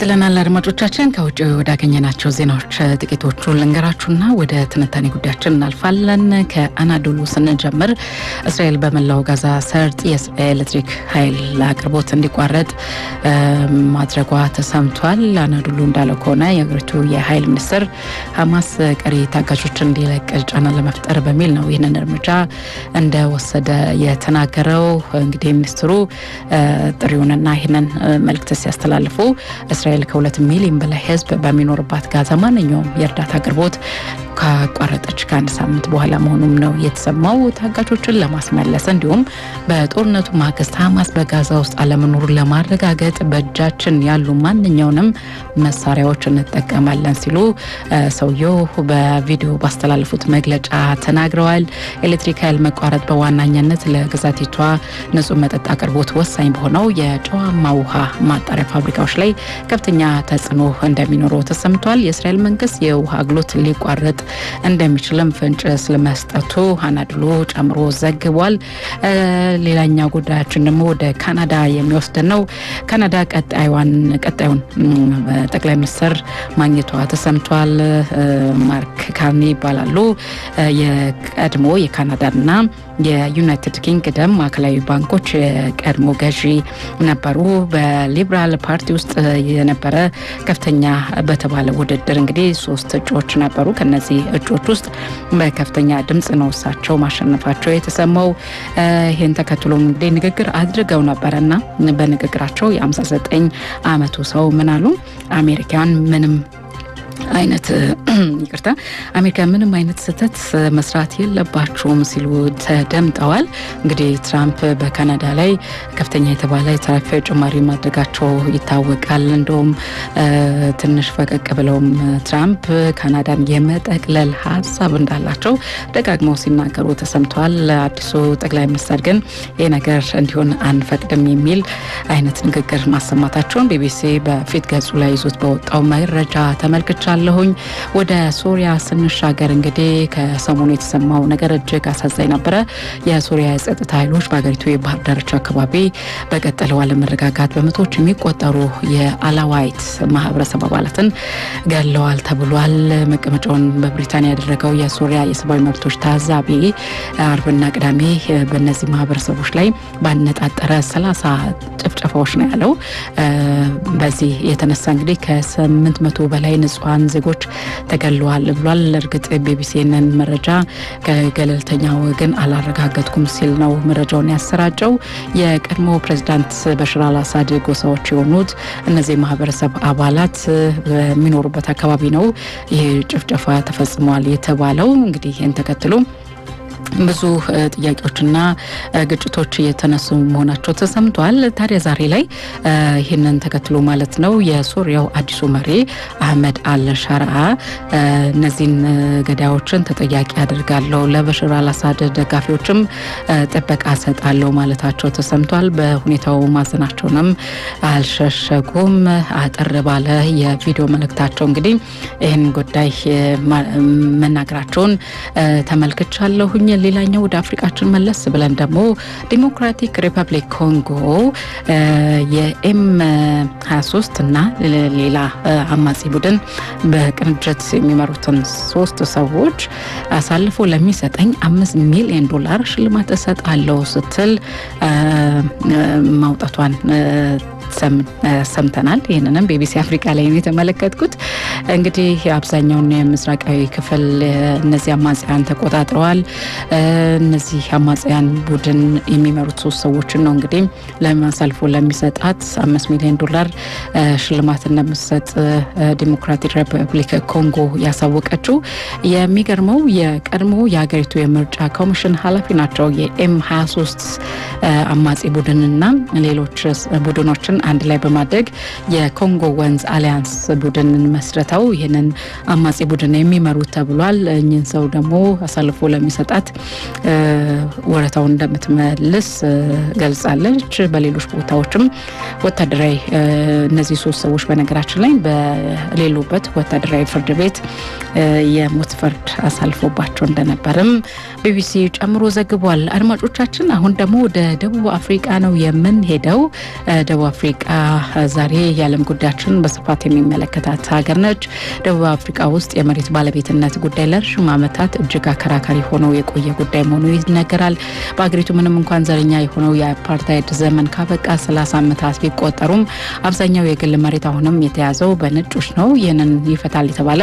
ቀጥለናል አድማጮቻችን ከውጭ ወዳገኘናቸው ዜናዎች ጥቂቶቹን ልንገራችሁና ወደ ትንታኔ ጉዳያችን እናልፋለን። ከአናዶሉ ስንጀምር እስራኤል በመላው ጋዛ ሰርጥ የኤሌክትሪክ ኃይል አቅርቦት እንዲቋረጥ ማድረጓ ተሰምቷል። አናዶሉ እንዳለው ከሆነ የሀገሪቱ የኃይል ሚኒስትር ሐማስ ቀሪ ታጋቾችን እንዲለቅ ጫና ለመፍጠር በሚል ነው ይህንን እርምጃ እንደወሰደ የተናገረው። እንግዲህ ሚኒስትሩ ጥሪውንና ይህንን መልእክት ሲያስተላልፉ እስራኤል ከ2 ሚሊዮን በላይ ህዝብ በሚኖርባት ጋዛ ማንኛውም የእርዳታ አቅርቦት ካቋረጠች ከአንድ ሳምንት በኋላ መሆኑም ነው የተሰማው። ታጋቾችን ለማስመለስ እንዲሁም በጦርነቱ ማግስት ሐማስ በጋዛ ውስጥ አለመኖሩን ለማረጋገጥ በእጃችን ያሉ ማንኛውንም መሳሪያዎች እንጠቀማለን ሲሉ ሰውየው በቪዲዮ ባስተላለፉት መግለጫ ተናግረዋል። ኤሌክትሪክ ኃይል መቋረጥ በዋናኛነት ለግዛቲቷ ንጹህ መጠጥ አቅርቦት ወሳኝ በሆነው የጨዋማ ውሃ ማጣሪያ ፋብሪካዎች ላይ ከፍተኛ ተጽዕኖ እንደሚኖረው ተሰምቷል። የእስራኤል መንግስት የውሃ አገልግሎት ሊቋረጥ እንደሚችልም ፍንጭ ስለመስጠቱ አናዶሉ ጨምሮ ዘግቧል። ሌላኛው ጉዳያችን ደግሞ ወደ ካናዳ የሚወስድ ነው። ካናዳ ቀጣዩን ጠቅላይ ሚኒስትር ማግኘቷ ተሰምቷል። ማርክ ካርኒ ይባላሉ። የቀድሞ የካናዳና የዩናይትድ ኪንግደም ማዕከላዊ ባንኮች የቀድሞ ገዢ ነበሩ። በሊበራል ፓርቲ ውስጥ የነበረ ከፍተኛ በተባለ ውድድር እንግዲህ 3 እጩዎች ነበሩ። ከነዚህ እጩዎች ውስጥ በከፍተኛ ድምጽ ነው እሳቸው ማሸነፋቸው የተሰማው። ይህን ተከትሎ እንግዲህ ንግግር አድርገው ነበረና በንግግራቸው የ59 ዓመቱ ሰው ምን አሉ? አሜሪካ ምንም አይነት ስህተት መስራት የለባቸውም ሲሉ ተደምጠዋል። እንግዲህ ትራምፕ በካናዳ ላይ ከፍተኛ የተባለ የታሪፍ ጭማሪ ማድረጋቸው ይታወቃል። እንደውም ትንሽ ፈቀቅ ብለውም ትራምፕ ካናዳን የመጠቅለል ሀሳብ እንዳላቸው ደጋግመው ሲናገሩ ተሰምተዋል። አዲሱ ጠቅላይ ሚኒስትር ግን ይህ ነገር እንዲሆን አንፈቅድም የሚል አይነት ንግግር ማሰማታቸውን ቢቢሲ በፊት ገጹ ላይ ይዞት በወጣው መረጃ ተመልክቻለሁኝ። ወደ ሶሪያ ስንሻገር እንግዲህ ከሰሞኑ የተሰማው ነገር እጅግ አሳዛኝ ነበረ። የሶሪያ የጸጥታ ኃይሎች በሀገሪቱ የባህር ዳርቻ አካባቢ በቀጠለው አለመረጋጋት በመቶዎች የሚቆጠሩ የአላዋይት ማህበረሰብ አባላትን ገለዋል ተብሏል። መቀመጫውን በብሪታንያ ያደረገው የሶሪያ የሰብአዊ መብቶች ታዛቢ አርብና ቅዳሜ በእነዚህ ማህበረሰቦች ላይ ባነጣጠረ 30 ጭፍጨፋዎች ነው ያለው። በዚህ የተነሳ እንግዲህ ከ800 በላይ ንጹሃን ዜጎች ተገለዋል ብሏል። እርግጥ ቢቢሲንን መረጃ ከገለልተኛ ወገን አላረጋገጥኩም ሲል ነው መረጃውን ያሰራጨው። የቀድሞ ፕሬዝዳንት በሽር አልአሳድ ጎሳዎች የሆኑት እነዚህ ማህበረሰብ አባላት በሚኖሩበት አካባቢ ነው ይሄ ጭፍጨፋ ተፈጽሟል የተባለው። እንግዲህ ይህን ተከትሎ ብዙ ጥያቄዎችና ግጭቶች እየተነሱ መሆናቸው ተሰምቷል። ታዲያ ዛሬ ላይ ይህንን ተከትሎ ማለት ነው የሶሪያው አዲሱ መሪ አህመድ አልሻርዓ እነዚህን ገዳዮችን ተጠያቂ አድርጋለሁ፣ ለበሽር አልአሳድ ደጋፊዎችም ጥበቃ ሰጣለሁ ማለታቸው ተሰምቷል። በሁኔታው ማዘናቸውንም አልሸሸጉም። አጠር ባለ የቪዲዮ መልእክታቸው እንግዲህ ይህን ጉዳይ መናገራቸውን ተመልክቻለሁኝ። ሌላኛው ወደ አፍሪካችን መለስ ብለን ደግሞ ዲሞክራቲክ ሪፐብሊክ ኮንጎ የኤም23 እና ሌላ አማጺ ቡድን በቅንጅት የሚመሩትን 3 ሰዎች አሳልፎ ለሚሰጠኝ $5 ሚሊዮን ሽልማት እሰጣለሁ ስትል ማውጣቷን ሰምተናል። ይህንንም ቢቢሲ አፍሪካ ላይ ነው የተመለከትኩት። እንግዲህ አብዛኛውን የምስራቃዊ ክፍል እነዚህ አማጽያን ተቆጣጥረዋል። እነዚህ አማጽያን ቡድን የሚመሩት 3 ሰዎችን ነው እንግዲህ ለማሳልፎ ለሚሰጣት $5 ሚሊዮን ሽልማት እንደምትሰጥ ዲሞክራቲክ ሪፐብሊክ ኮንጎ ያሳወቀችው። የሚገርመው የቀድሞ የሀገሪቱ የምርጫ ኮሚሽን ኃላፊ ናቸው። የኤም23 አማጺ ቡድንና ሌሎች ቡድኖችን አንድ ላይ በማድረግ የኮንጎ ወንዝ አሊያንስ ቡድንን መስርተው ይህንን አማጺ ቡድን የሚመሩት ተብሏል። እኚህን ሰው ደግሞ አሳልፎ ለሚሰጣት ወረታውን እንደምትመልስ ገልጻለች። በሌሎች ቦታዎችም ወታደራዊ እነዚህ 3 ሰዎች በነገራችን ላይ በሌሉበት ወታደራዊ ፍርድ ቤት የሞት ፍርድ አሳልፎባቸው እንደነበርም ቢቢሲ ጨምሮ ዘግቧል። አድማጮቻችን አሁን ደግሞ ወደ ደቡብ አፍሪካ ነው የምንሄደው። ደቡብ አፍሪካ አፍሪካ ዛሬ የዓለም ጉዳያችን በስፋት የሚመለከታት ሀገር ነች። ደቡብ አፍሪካ ውስጥ የመሬት ባለቤትነት ጉዳይ ለረጅም ዓመታት እጅግ አከራካሪ ሆኖ የቆየ ጉዳይ መሆኑ ይነገራል። በአገሪቱ ምንም እንኳን ዘረኛ የሆነው የአፓርታይድ ዘመን ካበቃ 30 ዓመታት ቢቆጠሩም አብዛኛው የግል መሬት አሁንም የተያዘው በነጮች ነው። ይህንን ይፈታል የተባለ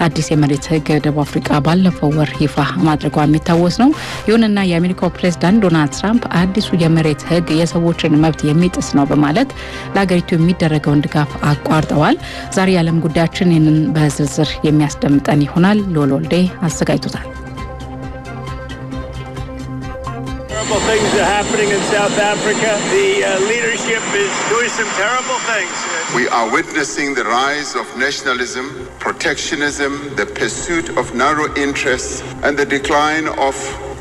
አዲስ የመሬት ህግ ደቡብ አፍሪካ ባለፈው ወር ይፋ ማድረጓ የሚታወስ ነው። ይሁንና የአሜሪካው ፕሬዝዳንት ዶናልድ ትራምፕ አዲሱ የመሬት ህግ የሰዎችን መብት የሚጥስ ነው በማለት ለሀገሪቱ የሚደረገውን ድጋፍ አቋርጠዋል። ዛሬ የዓለም ጉዳያችን ይህንን በዝርዝር የሚያስደምጠን ይሆናል። ሎሎልዴ አዘጋጅቶታል። Things are happening in South Africa. The leadership is doing some terrible things. We are witnessing the rise of nationalism, protectionism, the pursuit of narrow interests, and the decline of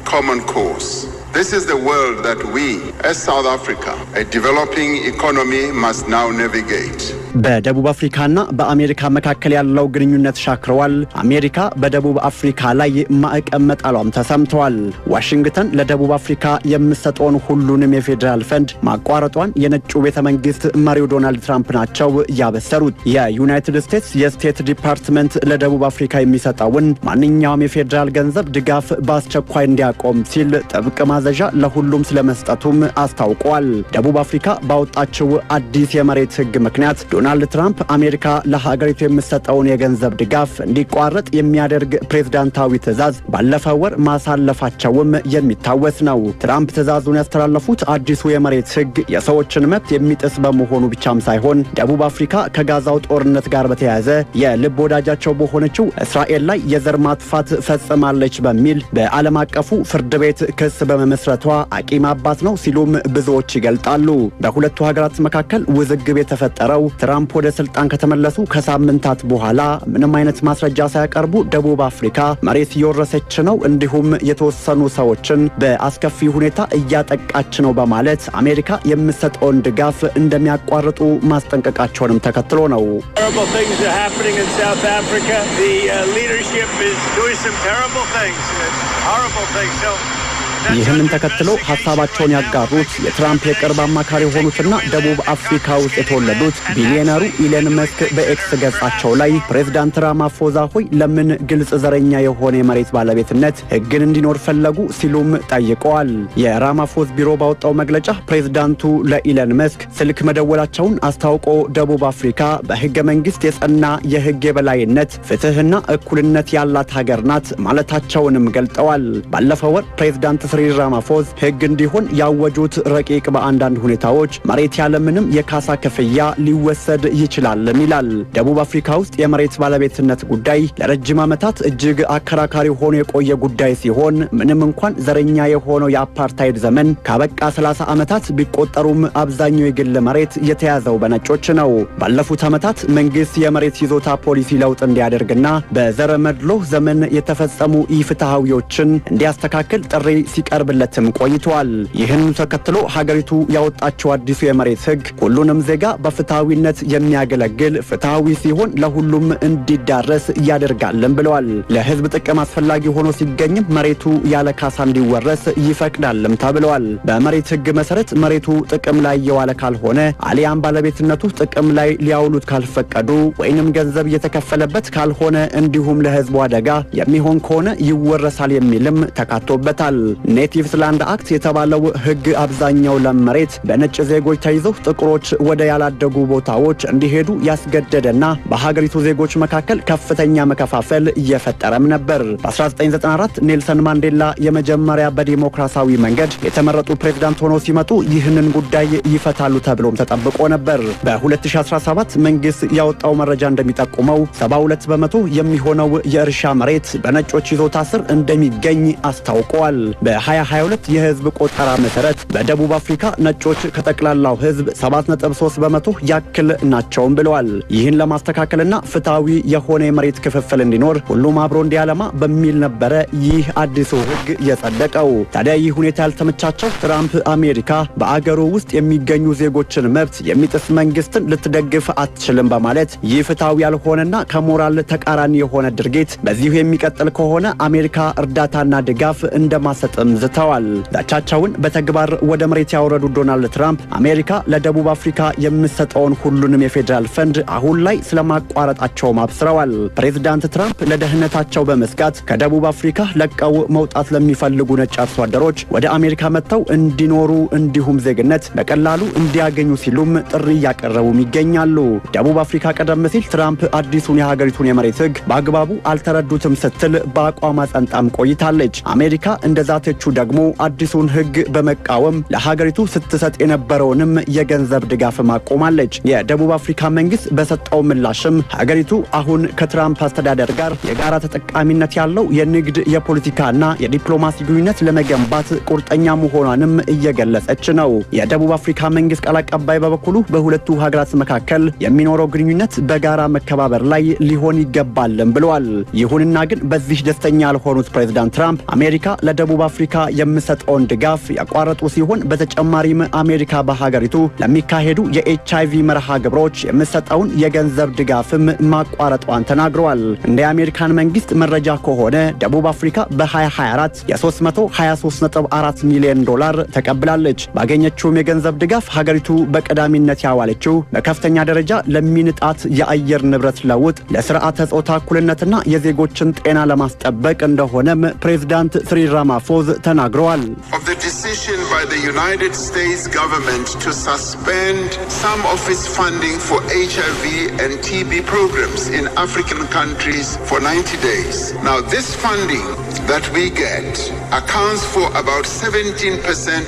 common cause. This is the world that we, as South Africa, a developing economy, must now navigate. በደቡብ አፍሪካና በአሜሪካ መካከል ያለው ግንኙነት ሻክረዋል። አሜሪካ በደቡብ አፍሪካ ላይ ማዕቀብ መጣሏም ተሰምቷል። ዋሽንግተን ለደቡብ አፍሪካ የምትሰጠውን ሁሉንም የፌዴራል ፈንድ ማቋረጧን የነጩ ቤተ መንግስት መሪው ዶናልድ ትራምፕ ናቸው ያበሰሩት። የዩናይትድ ስቴትስ የስቴት ዲፓርትመንት ለደቡብ አፍሪካ የሚሰጠውን ማንኛውም የፌዴራል ገንዘብ ድጋፍ በአስቸኳይ እንዲያቆም ሲል ጥብቅ ማዘዣ ለሁሉም ስለመስጠቱም አስታውቋል። ደቡብ አፍሪካ ባወጣችው አዲስ የመሬት ህግ ምክንያት ዶናልድ ትራምፕ አሜሪካ ለሀገሪቱ የምትሰጠውን የገንዘብ ድጋፍ እንዲቋረጥ የሚያደርግ ፕሬዝዳንታዊ ትዕዛዝ ባለፈው ወር ማሳለፋቸውም የሚታወስ ነው። ትራምፕ ትዕዛዙን ያስተላለፉት አዲሱ የመሬት ህግ የሰዎችን መብት የሚጥስ በመሆኑ ብቻም ሳይሆን ደቡብ አፍሪካ ከጋዛው ጦርነት ጋር በተያያዘ የልብ ወዳጃቸው በሆነችው እስራኤል ላይ የዘር ማጥፋት ፈጽማለች በሚል በዓለም አቀፉ ፍርድ ቤት ክስ በመመስረቷ አቂም አባት ነው ሲሉም ብዙዎች ይገልጣሉ። በሁለቱ ሀገራት መካከል ውዝግብ የተፈጠረው ትራምፕ ወደ ስልጣን ከተመለሱ ከሳምንታት በኋላ ምንም አይነት ማስረጃ ሳያቀርቡ ደቡብ አፍሪካ መሬት እየወረሰች ነው፣ እንዲሁም የተወሰኑ ሰዎችን በአስከፊ ሁኔታ እያጠቃች ነው በማለት አሜሪካ የምትሰጠውን ድጋፍ እንደሚያቋርጡ ማስጠንቀቃቸውንም ተከትሎ ነው። ይህንን ተከትሎ ሐሳባቸውን ያጋሩት የትራምፕ የቅርብ አማካሪ የሆኑትና ደቡብ አፍሪካ ውስጥ የተወለዱት ቢሊዮነሩ ኢለን መስክ በኤክስ ገጻቸው ላይ ፕሬዝዳንት ራማፎዛ ሆይ ለምን ግልጽ ዘረኛ የሆነ የመሬት ባለቤትነት ሕግን እንዲኖር ፈለጉ ሲሉም ጠይቀዋል። የራማፎዝ ቢሮ ባወጣው መግለጫ ፕሬዝዳንቱ ለኢለን መስክ ስልክ መደወላቸውን አስታውቆ ደቡብ አፍሪካ በሕገ መንግስት የጸና የሕግ የበላይነት ፍትህና እኩልነት ያላት ሀገር ናት ማለታቸውንም ገልጠዋል። ባለፈው ወር ፕሬዝዳንት ሲሪል ራማፎዝ ሕግ እንዲሆን ያወጁት ረቂቅ በአንዳንድ ሁኔታዎች መሬት ያለምንም የካሳ ክፍያ ሊወሰድ ይችላል ይላል። ደቡብ አፍሪካ ውስጥ የመሬት ባለቤትነት ጉዳይ ለረጅም ዓመታት እጅግ አከራካሪ ሆኖ የቆየ ጉዳይ ሲሆን ምንም እንኳን ዘረኛ የሆነው የአፓርታይድ ዘመን ካበቃ 30 ዓመታት ቢቆጠሩም አብዛኛው የግል መሬት የተያዘው በነጮች ነው። ባለፉት ዓመታት መንግስት የመሬት ይዞታ ፖሊሲ ለውጥ እንዲያደርግና በዘረ መድሎ ዘመን የተፈጸሙ ኢፍትሃዊዎችን እንዲያስተካክል ጥሪ ሲቀርብለትም ቆይቷል። ይህን ተከትሎ ሀገሪቱ ያወጣችው አዲሱ የመሬት ህግ ሁሉንም ዜጋ በፍትሃዊነት የሚያገለግል ፍትሃዊ ሲሆን ለሁሉም እንዲዳረስ ያደርጋልም ብለዋል። ለህዝብ ጥቅም አስፈላጊ ሆኖ ሲገኝም መሬቱ ያለ ካሳ እንዲወረስ ይፈቅዳልም ተብለዋል። በመሬት ህግ መሰረት መሬቱ ጥቅም ላይ የዋለ ካልሆነ አሊያም ባለቤትነቱ ጥቅም ላይ ሊያውሉት ካልፈቀዱ ወይንም ገንዘብ እየተከፈለበት ካልሆነ እንዲሁም ለህዝቡ አደጋ የሚሆን ከሆነ ይወረሳል የሚልም ተካቶበታል። ኔቲቭስ ላንድ አክት የተባለው ህግ አብዛኛው ለም መሬት በነጭ ዜጎች ተይዘው ጥቁሮች ወደ ያላደጉ ቦታዎች እንዲሄዱ ያስገደደና በሀገሪቱ ዜጎች መካከል ከፍተኛ መከፋፈል እየፈጠረም ነበር። በ1994 ኔልሰን ማንዴላ የመጀመሪያ በዲሞክራሲያዊ መንገድ የተመረጡ ፕሬዝዳንት ሆነው ሲመጡ ይህንን ጉዳይ ይፈታሉ ተብሎም ተጠብቆ ነበር። በ2017 መንግስት ያወጣው መረጃ እንደሚጠቁመው 72 በመቶ የሚሆነው የእርሻ መሬት በነጮች ይዞታ ስር እንደሚገኝ አስታውቀዋል። በ2022 የህዝብ ቆጠራ መሰረት በደቡብ አፍሪካ ነጮች ከጠቅላላው ህዝብ 7.3 በመቶ ያክል ናቸውም ብለዋል። ይህን ለማስተካከልና ፍትሃዊ የሆነ የመሬት ክፍፍል እንዲኖር ሁሉም አብሮ እንዲያለማ በሚል ነበረ ይህ አዲሱ ህግ የጸደቀው። ታዲያ ይህ ሁኔታ ያልተመቻቸው ትራምፕ አሜሪካ በአገሩ ውስጥ የሚገኙ ዜጎችን መብት የሚጥስ መንግስትን ልትደግፍ አትችልም በማለት ይህ ፍትሃዊ ያልሆነና ከሞራል ተቃራኒ የሆነ ድርጊት በዚሁ የሚቀጥል ከሆነ አሜሪካ እርዳታና ድጋፍ እንደማሰጥም ዝተዋል። ዛቻቸውን በተግባር ወደ መሬት ያወረዱት ዶናልድ ትራምፕ አሜሪካ ለደቡብ አፍሪካ የምትሰጠውን ሁሉንም የፌደራል ፈንድ አሁን ላይ ስለማቋረጣቸው አብስረዋል። ፕሬዝዳንት ትራምፕ ለደህንነታቸው በመስጋት ከደቡብ አፍሪካ ለቀው መውጣት ለሚፈልጉ ነጭ አርሶ አደሮች ወደ አሜሪካ መጥተው እንዲኖሩ እንዲሁም ዜግነት በቀላሉ እንዲያገኙ ሲሉም ጥሪ እያቀረቡም ይገኛሉ። ደቡብ አፍሪካ ቀደም ሲል ትራምፕ አዲሱን የሀገሪቱን የመሬት ሕግ በአግባቡ አልተረዱትም ስትል በአቋም ጸንታም ቆይታለች። አሜሪካ እንደዛተችው ደግሞ አዲሱን ሕግ በመቃወም ለሀገሪቱ ስትሰጥ የነበረውንም የገንዘብ ድጋፍ ማቆማለች። የደቡብ አፍሪካ መንግስት በሰጠው ምላሽም ሀገሪቱ አሁን ከትራምፕ አስተዳደር ጋር የጋራ ተጠቃሚነት ያለው የንግድ የፖለቲካና የዲፕሎማሲ ግንኙነት ለመገንባት ቁርጠኛ መሆኗንም እየገለጸች ነው። የደቡብ አፍሪካ መንግስት ቃል አቀባይ በበኩሉ በሁለቱ ሀገራት መካከል የሚኖረው ግንኙነት በጋራ መከባበር ላይ ሊሆን ይገባልም ብለዋል። ይሁንና ግን በዚህ ደስተኛ ያልሆኑት ፕሬዝዳንት ትራምፕ አሜሪካ ለደቡብ አፍሪካ የምትሰጠውን ድጋፍ ያቋረጡ ሲሆን በተጨማሪም አሜሪካ በሀገሪቱ ለሚካሄዱ የኤችአይቪ መርሃ ግብሮች የምትሰጠውን የገንዘብ ድጋፍም ማቋረጧን ተናግረዋል። እንደ የአሜሪካን መንግስት መረጃ ከሆነ ደቡብ አፍሪካ በ2024 የ323.4 ሚሊዮን ዶላር ተቀብላለች። ባገኘችውም የገንዘብ ድጋፍ ሀገሪቱ በቀዳሚነት ያዋለችው በከፍተኛ ደረጃ ለሚንጣት የአየር ንብረት ለውጥ፣ ለስርዓተ ጾታ እኩልነትና የዜጎችን ጤና ለማስጠበቅ እንደሆነም ፕሬዝዳንት ሲሪል ራማፎዛ ተናግረዋል። Of the decision by the United States government to suspend some of its funding for HIV and TB programs in African countries for 90 days. Now this funding that we get accounts for about 17%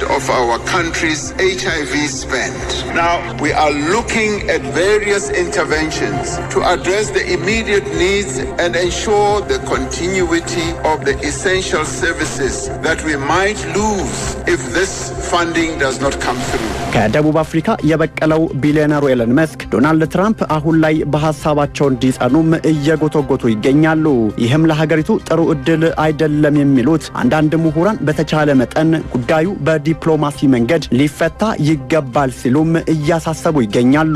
of our country's HIV spend. Now we are looking at various interventions to address the immediate needs and ensure the continuity of the essential services that we might lose if this funding does not come through. ከደቡብ አፍሪካ የበቀለው ቢሊዮነሩ ኤለን መስክ ዶናልድ ትራምፕ አሁን ላይ በሐሳባቸው እንዲጸኑም እየጎተጎቱ ይገኛሉ። ይህም ለሀገሪቱ ጥሩ ዕድል አይደለም የሚሉት አንዳንድ ምሁራን በተቻለ መጠን ጉዳዩ በዲፕሎማሲ መንገድ ሊፈታ ይገባል ሲሉም እያሳሰቡ ይገኛሉ።